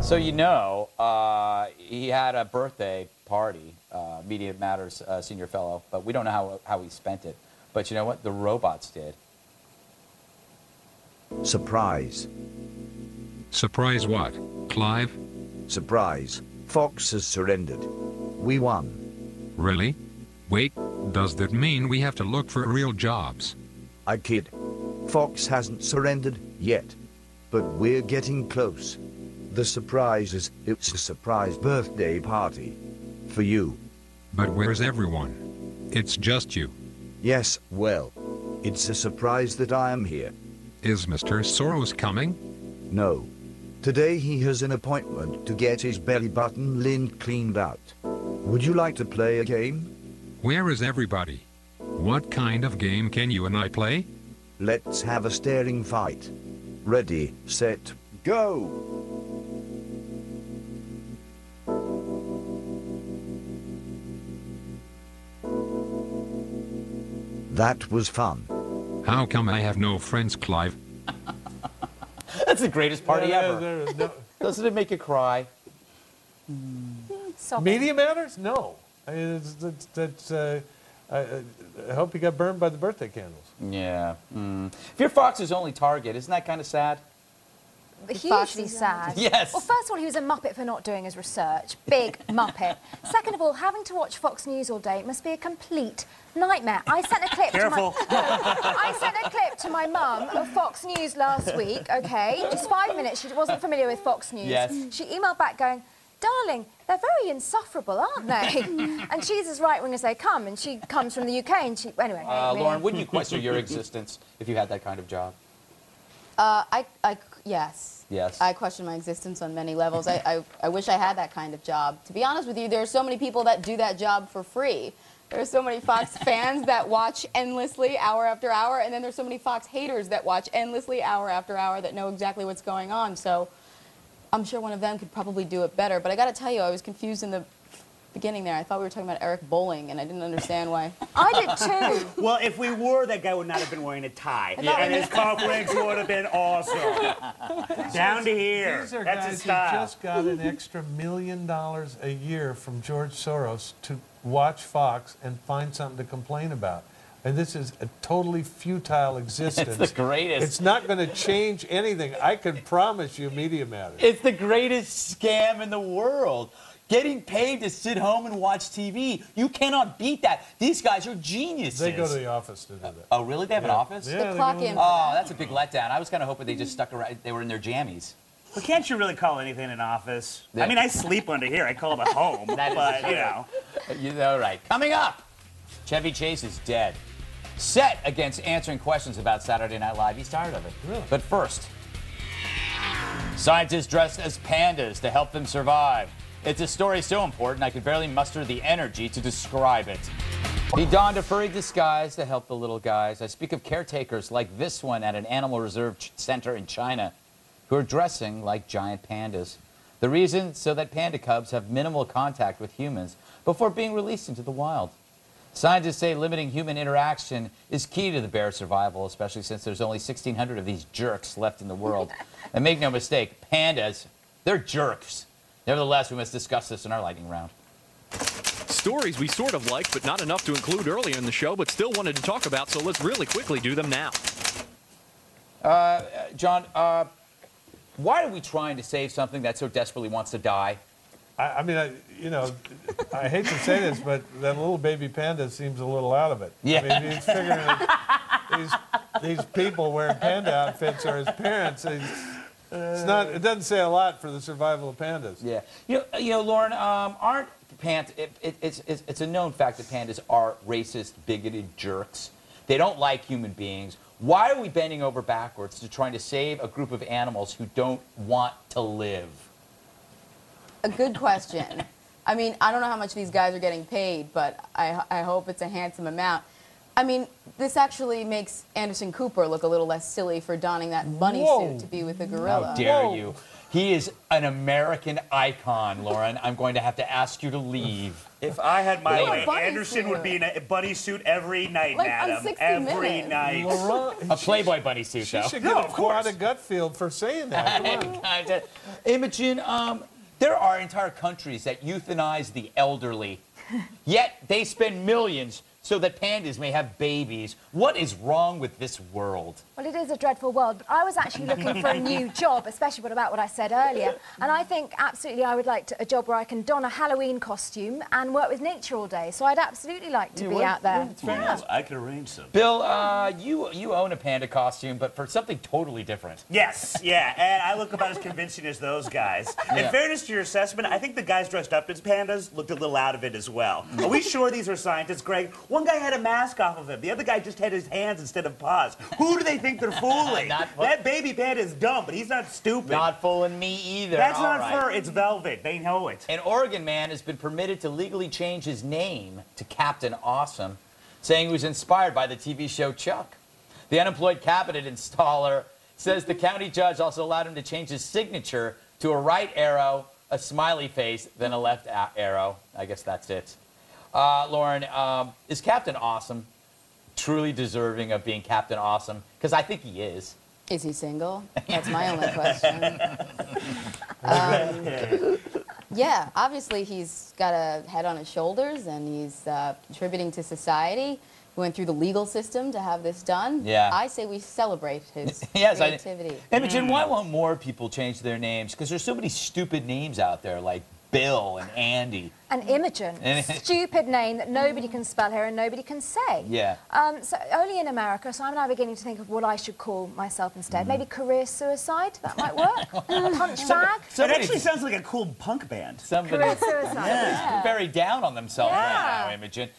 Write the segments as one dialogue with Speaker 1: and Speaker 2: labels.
Speaker 1: So you know, he had a birthday party, Media Matters senior fellow, but we don't know how he spent it. But you know what? The robots did.
Speaker 2: Surprise.
Speaker 3: Surprise what? Clive?
Speaker 2: Surprise. Fox has surrendered. We won.
Speaker 3: Really? Wait, does that mean we have to look for real jobs?
Speaker 2: I kid. Fox hasn't surrendered yet, but we're getting close. The surprise is it's a surprise birthday party for you.
Speaker 3: But where's everyone? It's just you.
Speaker 2: Yes, well, it's a surprise that I am here.
Speaker 3: Is Mr. Soros coming?
Speaker 2: No. Today he has an appointment to get his belly button lint cleaned out. Would you like to play a game?
Speaker 3: Where is everybody? What kind of game can you and I play?
Speaker 2: Let's have a staring fight. Ready, set, go! That was fun.
Speaker 3: How come I have no friends, Clive?
Speaker 1: That's the greatest party ever.
Speaker 4: No.
Speaker 1: Doesn't it make you cry?
Speaker 4: Media Matters? No. I hope he got burned by the birthday candles.
Speaker 1: Yeah. If you're Fox's only target, isn't that kind of sad?
Speaker 5: Hugely sad.
Speaker 1: Yes.
Speaker 5: Well, first of all, he was a muppet for not doing his research. Big muppet. Second of all, having to watch Fox News all day must be a complete nightmare. I sent a clip I sent a clip to my mum of Fox News last week, okay? Just 5 minutes. She wasn't familiar with Fox News.
Speaker 1: Yes.
Speaker 5: She emailed back going, "Darling, they're very insufferable, aren't they?" And she's as right-wing as they come, and she comes from the UK, and she... Anyway.
Speaker 1: Lauren, wouldn't you question your existence if you had that kind of job?
Speaker 6: Yes.
Speaker 1: Yes.
Speaker 6: I question my existence on many levels. I wish I had that kind of job. To be honest with you, there are so many people that do that job for free. There are so many Fox fans that watch endlessly, hour after hour, and then there's so many Fox haters that watch endlessly, hour after hour, that know exactly what's going on. So I'm sure one of them could probably do it better. But I got to tell you, I was confused in the beginning there. I thought we were talking about Eric Bowling, and I didn't understand why.
Speaker 5: I did too.
Speaker 7: Well, if we were, that guy would not have been wearing a tie. And his cufflinks would have been awesome. Down to here.
Speaker 4: These are
Speaker 7: That's
Speaker 4: guys
Speaker 7: his
Speaker 4: who
Speaker 7: style.
Speaker 4: just got an extra $1 million a year from George Soros to watch Fox and find something to complain about. And this is a totally futile existence.
Speaker 1: It's the greatest.
Speaker 4: It's not going to change anything. I can promise you, Media Matters.
Speaker 1: It's the greatest scam in the world. Getting paid to sit home and watch TV. You cannot beat that. These guys are geniuses.
Speaker 4: They go to the office to do that.
Speaker 1: Oh, really? They have an office?
Speaker 4: Yeah,
Speaker 6: The clock in.
Speaker 1: Oh, that's a big letdown. I was kind of hoping they just stuck around. They were in their jammies.
Speaker 7: But can't you really call anything an office?
Speaker 1: Yeah.
Speaker 7: I mean, I sleep under here. I call it a home.
Speaker 1: That is
Speaker 7: but,
Speaker 1: true.
Speaker 7: you know.
Speaker 1: You know, right. Coming up, Chevy Chase is dead. Set against answering questions about Saturday Night Live. He's tired of it.
Speaker 4: Really?
Speaker 1: But first, scientists dressed as pandas to help them survive. It's a story so important I could barely muster the energy to describe it. He donned a furry disguise to help the little guys. I speak of caretakers like this one at an animal reserve center in China who are dressing like giant pandas. The reason? So that panda cubs have minimal contact with humans before being released into the wild. Scientists say limiting human interaction is key to the bear's survival, especially since there's only 1,600 of these jerks left in the world. And make no mistake, pandas, they're jerks. Nevertheless, we must discuss this in our lightning round.
Speaker 8: Stories we sort of liked, but not enough to include earlier in the show, but still wanted to talk about, so let's really quickly do them now.
Speaker 1: John, why are we trying to save something that so desperately wants to die?
Speaker 4: I mean, you know, I hate to say this, but that little baby panda seems a little out of it.
Speaker 1: Yeah.
Speaker 4: I mean, he's figuring that these people wearing panda outfits are his parents. It's not. It doesn't say a lot for the survival of pandas.
Speaker 1: Yeah. You know, Lauren, aren't pandas? It's a known fact that pandas are racist, bigoted jerks. They don't like human beings. Why are we bending over backwards to trying to save a group of animals who don't want to live?
Speaker 6: A good question. I mean, I don't know how much these guys are getting paid, but I hope it's a handsome amount. I mean, this actually makes Anderson Cooper look a little less silly for donning that bunny suit to be with the gorilla.
Speaker 1: How dare you? He is an American icon, Lauren. I'm going to have to ask you to leave.
Speaker 7: If I had my way,
Speaker 6: bunny
Speaker 7: Anderson
Speaker 6: suit.
Speaker 7: would be in a bunny suit every night,
Speaker 6: Like, on
Speaker 7: madam.
Speaker 6: 60
Speaker 7: Every
Speaker 6: Minutes.
Speaker 7: night.
Speaker 1: A Playboy bunny suit,
Speaker 4: She
Speaker 1: though.
Speaker 4: should
Speaker 7: No,
Speaker 4: get a
Speaker 7: of course.
Speaker 4: quad of Gutfield for saying that. Come on.
Speaker 1: Imogen, there are entire countries that euthanize the elderly, yet they spend millions so that pandas may have babies. What is wrong with this world?
Speaker 5: Well, it is a dreadful world, but I was actually looking for a new job, especially about what I said earlier. And I think absolutely I would like a job where I can don a Halloween costume and work with nature all day. So I'd absolutely like to be out there.
Speaker 7: Well, I could arrange some.
Speaker 1: Bill, you own a panda costume, but for something totally different.
Speaker 7: Yes, yeah, and I look about as convincing as those guys.
Speaker 1: Yeah.
Speaker 7: In fairness to your assessment, I think the guys dressed up as pandas looked a little out of it as well. Are we sure these are scientists, Greg? One guy had a mask off of him. The other guy just had his hands instead of paws. Who do they think they're fooling? That baby panda is dumb, but he's not stupid.
Speaker 1: Not fooling me either.
Speaker 7: That's
Speaker 1: All
Speaker 7: not
Speaker 1: right.
Speaker 7: fur, it's velvet. They know it.
Speaker 1: An Oregon man has been permitted to legally change his name to Captain Awesome, saying he was inspired by the TV show Chuck. The unemployed cabinet installer says the county judge also allowed him to change his signature to a right arrow, a smiley face, then a left arrow. I guess that's it. Lauren, is Captain Awesome truly deserving of being Captain Awesome? Because I think he is.
Speaker 6: Is he single? That's my only question. Yeah, obviously he's got a head on his shoulders and he's contributing to society. He went through the legal system to have this done.
Speaker 1: Yeah.
Speaker 6: I say we celebrate his
Speaker 1: Yes,
Speaker 6: creativity.
Speaker 1: Imogen, why won't more people change their names? Because there's so many stupid names out there, like Bill and Andy.
Speaker 5: And Imogen, stupid name that nobody can spell here and nobody can say.
Speaker 1: Yeah.
Speaker 5: So only in America, so I'm now beginning to think of what I should call myself instead. Maybe career suicide, that might work. Punch bag.
Speaker 7: It actually sounds like a cool punk band.
Speaker 5: Career suicide.
Speaker 1: Yeah. Very down on themselves right
Speaker 5: Yeah.
Speaker 1: now, Imogen.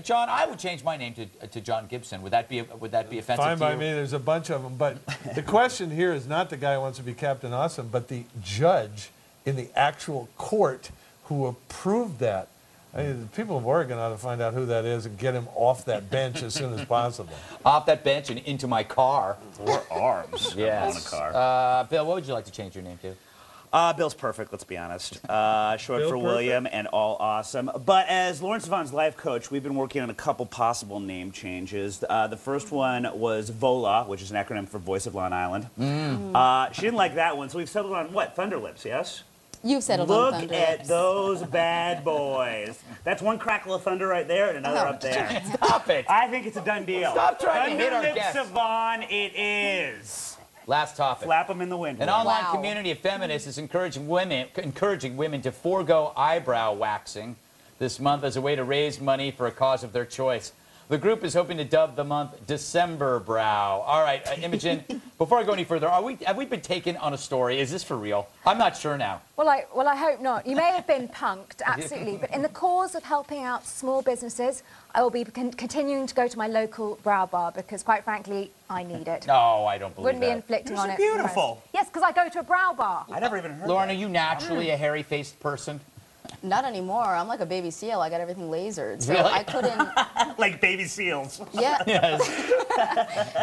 Speaker 1: John, I would change my name to John Gibson. Would that be offensive
Speaker 4: Fine
Speaker 1: to
Speaker 4: by
Speaker 1: you?
Speaker 4: me. There's a bunch of them. But the question here is not the guy who wants to be Captain Awesome, but the judge in the actual court who approved that. I mean, the people of Oregon ought to find out who that is and get him off that bench as soon as possible.
Speaker 1: Off that bench and into my car.
Speaker 7: Or arms.
Speaker 1: Yes.
Speaker 7: On a car.
Speaker 1: Bill, what would you like to change your name to?
Speaker 7: Bill's perfect, let's be honest. Short
Speaker 4: Bill
Speaker 7: for
Speaker 4: perfect?
Speaker 7: William and all awesome. But as Lawrence Vaughn's life coach, we've been working on a couple possible name changes. The first one was VOLA, which is an acronym for Voice of Long Island. She didn't like that one, so we've settled on what? Thunderlips, yes?
Speaker 6: You've settled on
Speaker 7: Look
Speaker 6: Thunder
Speaker 7: at
Speaker 6: Lips.
Speaker 7: those bad boys. That's one crackle of thunder right there and another
Speaker 6: Oh.
Speaker 7: up there.
Speaker 1: Stop it.
Speaker 7: I think it's a done deal.
Speaker 1: Stop trying to hit our
Speaker 7: Thunderlips
Speaker 1: guests.
Speaker 7: Savon, it is.
Speaker 1: Last topic.
Speaker 7: Flap them in the wind.
Speaker 1: An
Speaker 7: William.
Speaker 1: online
Speaker 6: Wow.
Speaker 1: community of feminists is encouraging women to forego eyebrow waxing this month as a way to raise money for a cause of their choice. The group is hoping to dub the month December Brow. All right, Imogen, before I go any further, have we been taken on a story? Is this for real? I'm not sure now.
Speaker 5: Well, I hope not. You may have been punked, absolutely, but in the cause of helping out small businesses, I will be continuing to go to my local brow bar because, quite frankly, I need it.
Speaker 1: No, I don't believe
Speaker 5: Wouldn't be
Speaker 1: that.
Speaker 5: inflicting
Speaker 7: Yours
Speaker 5: on
Speaker 7: are
Speaker 5: it.
Speaker 7: beautiful.
Speaker 5: Yes, because I go to a brow bar.
Speaker 7: I never even heard
Speaker 1: Lauren,
Speaker 7: that.
Speaker 1: are you naturally a hairy-faced person?
Speaker 6: Not anymore. I'm like a baby seal. I got everything lasered. So
Speaker 1: Really?
Speaker 6: I couldn't.
Speaker 7: Like baby seals.
Speaker 6: Yeah.
Speaker 1: Yes.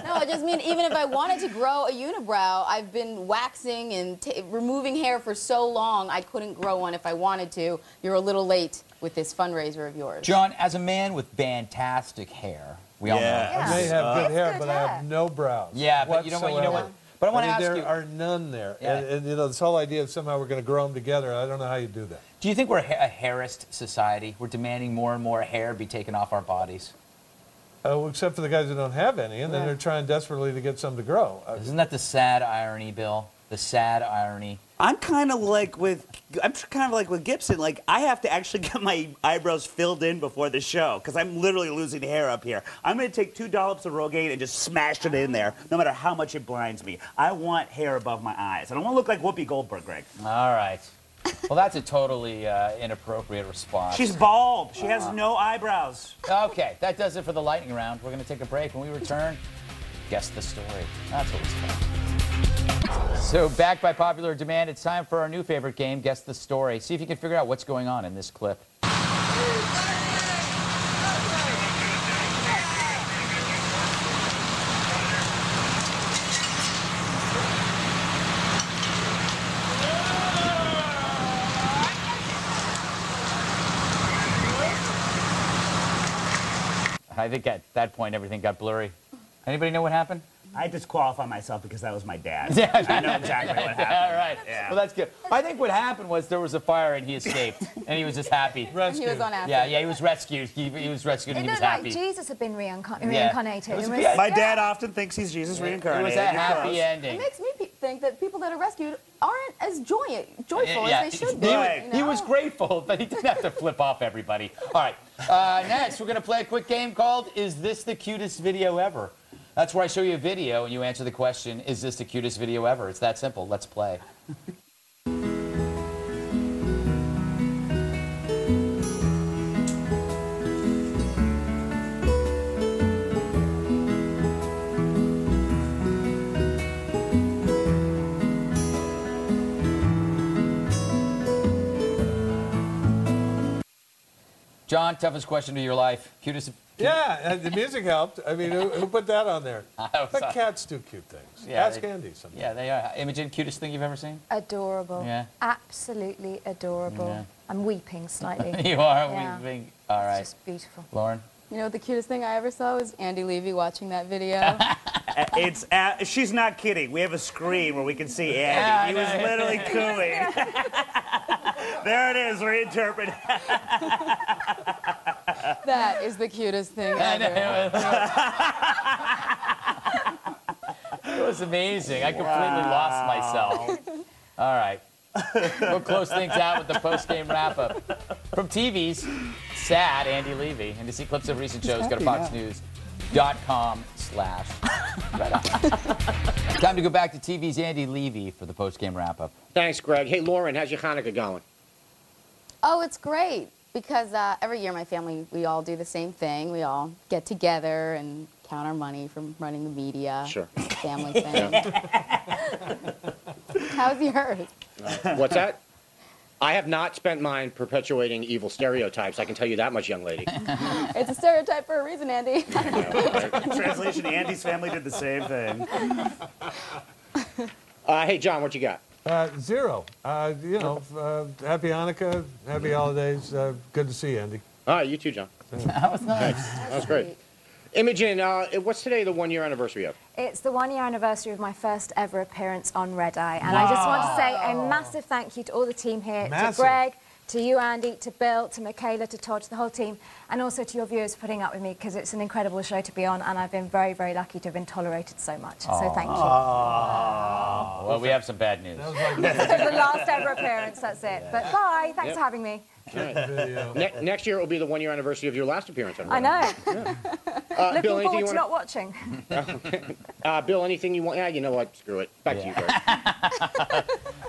Speaker 6: No, I just mean even if I wanted to grow a unibrow, I've been waxing and removing hair for so long, I couldn't grow one if I wanted to. You're a little late with this fundraiser of yours.
Speaker 1: John, as a man with fantastic hair, we all know.
Speaker 5: Yeah.
Speaker 4: I may have good
Speaker 5: It's
Speaker 4: hair,
Speaker 5: good
Speaker 4: but I
Speaker 5: hair.
Speaker 4: have no brows.
Speaker 1: Yeah, but you know what?
Speaker 4: whatsoever.
Speaker 1: But I want to
Speaker 4: mean,
Speaker 1: ask
Speaker 4: there
Speaker 1: you.
Speaker 4: are none there.
Speaker 1: Yeah.
Speaker 4: And, you know, this whole idea of somehow we're going to grow them together, I don't know how you do that.
Speaker 1: Do you think we're a hairist society? We're demanding more and more hair be taken off our bodies.
Speaker 4: Well, except for the guys who don't have any, and then
Speaker 6: Yeah.
Speaker 4: they're trying desperately to get some to grow.
Speaker 1: Isn't that the sad irony, Bill? The sad irony.
Speaker 7: I'm kind of like with Gibson. Like I have to actually get my eyebrows filled in before the show because I'm literally losing hair up here. I'm going to take 2 dollops of Rogaine and just smash it in there, no matter how much it blinds me. I want hair above my eyes. I don't want to look like Whoopi Goldberg, Greg.
Speaker 1: All right. Well, that's a totally inappropriate response.
Speaker 7: She's bald. She has no eyebrows.
Speaker 1: Okay, that does it for the lightning round. We're going to take a break. When we return, guess the story. That's what it's called. So, back by popular demand, it's time for our new favorite game, Guess the Story. See if you can figure out what's going on in this clip. I think at that point everything got blurry. Anybody know what happened?
Speaker 7: I disqualify myself because that was my dad.
Speaker 1: Yeah.
Speaker 7: I know exactly what happened.
Speaker 1: All right.
Speaker 7: Yeah.
Speaker 1: Well, that's good. I think what happened was there was a fire and he escaped, and he was just happy.
Speaker 6: He was on acid.
Speaker 1: Yeah, he was rescued. He was rescued
Speaker 5: It
Speaker 1: and he was
Speaker 5: looked
Speaker 1: happy.
Speaker 5: like Jesus had been reincarnated.
Speaker 1: It was-
Speaker 7: My dad often thinks he's Jesus reincarnated.
Speaker 1: It was a
Speaker 7: You're
Speaker 1: happy
Speaker 7: close.
Speaker 6: It
Speaker 1: ending.
Speaker 6: makes me think that people that are rescued aren't as joyful
Speaker 1: Yeah,
Speaker 6: as they should be.
Speaker 7: Right.
Speaker 1: He was grateful, but he didn't have to flip off everybody. All right. Next, we're going to play a quick game called Is This the Cutest Video Ever? That's where I show you a video and you answer the question, is this the cutest video ever? It's that simple. Let's play. John, toughest question of your life. Cutest.
Speaker 4: Yeah, the music helped. I mean, who put that on there? But cats do cute things.
Speaker 1: Yeah,
Speaker 4: Ask Andy sometimes.
Speaker 1: Yeah, they are. Imogen, cutest thing you've ever seen?
Speaker 5: Adorable.
Speaker 1: Yeah.
Speaker 5: Absolutely adorable.
Speaker 1: Yeah.
Speaker 5: I'm weeping slightly.
Speaker 1: You are
Speaker 5: Yeah.
Speaker 1: weeping. All right.
Speaker 5: It's just beautiful.
Speaker 1: Lauren?
Speaker 6: You know what the cutest thing I ever saw was Andy Levy watching that video.
Speaker 7: She's not kidding. We have a screen where we can see Andy. He was literally cooing. There it is, reinterpreted.
Speaker 6: That is the cutest thing ever.
Speaker 1: It was amazing. I completely lost myself. All right. We'll close things out with the post-game wrap-up. From TV's sad Andy Levy. And to see clips of recent shows, go to foxnews.com/redeye. Time to go back to TV's Andy Levy for the post-game wrap-up.
Speaker 9: Thanks, Greg. Hey, Lauren, how's your Hanukkah going?
Speaker 6: Oh, it's great because every year my family, we all do the same thing. We all get together and count our money from running the media.
Speaker 9: Sure.
Speaker 6: Family thing. How's yours?
Speaker 9: What's that? I have not spent mine perpetuating evil stereotypes. I can tell you that much, young lady.
Speaker 6: It's a stereotype for a reason, Andy.
Speaker 7: Translation, Andy's family did the same thing.
Speaker 9: Hey, John, what you got?
Speaker 4: Zero. Happy Hanukkah, happy holidays. Good to see you, Andy.
Speaker 9: All right, you too, John.
Speaker 1: That was nice.
Speaker 9: That was great. Imogen, what's today the one-year anniversary of?
Speaker 5: It's the 1-year anniversary of my first ever appearance on Red Eye. And I just want to say a massive thank you to all the team here, to Greg, to you, Andy, to Bill, to Michaela, to Todd, to the whole team, and also to your viewers for putting up with me, because it's an incredible show to be on, and I've been very, very lucky to have been tolerated so much. So thank you.
Speaker 1: Well, we have some bad news.
Speaker 5: This is the last ever appearance, that's it. But bye, thanks for having me.
Speaker 9: Next year it will be the 1-year anniversary of your last appearance on
Speaker 5: I
Speaker 9: Red
Speaker 5: know.
Speaker 9: Eye.
Speaker 5: Looking
Speaker 9: Bill, anything
Speaker 5: forward
Speaker 9: you
Speaker 5: to
Speaker 9: want?
Speaker 5: not watching.
Speaker 9: Bill, anything you want? Yeah, you know what? Screw it. Back to you, Greg.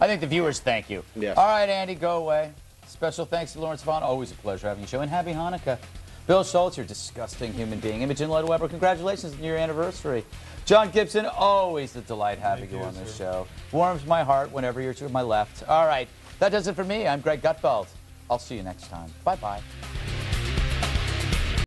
Speaker 1: I think the viewers thank you.
Speaker 9: Yes.
Speaker 1: All right, Andy, go away. Special thanks to Lawrence Vaughn. Always a pleasure having you show. And happy Hanukkah. Bill Schultz, you're a disgusting human being. Imogen Lloyd-Webber, congratulations on your anniversary. John Gibson, always a delight having you on this show. Warms my heart whenever you're to my left. All right, that does it for me. I'm Greg Gutfeld. I'll see you next time. Bye-bye.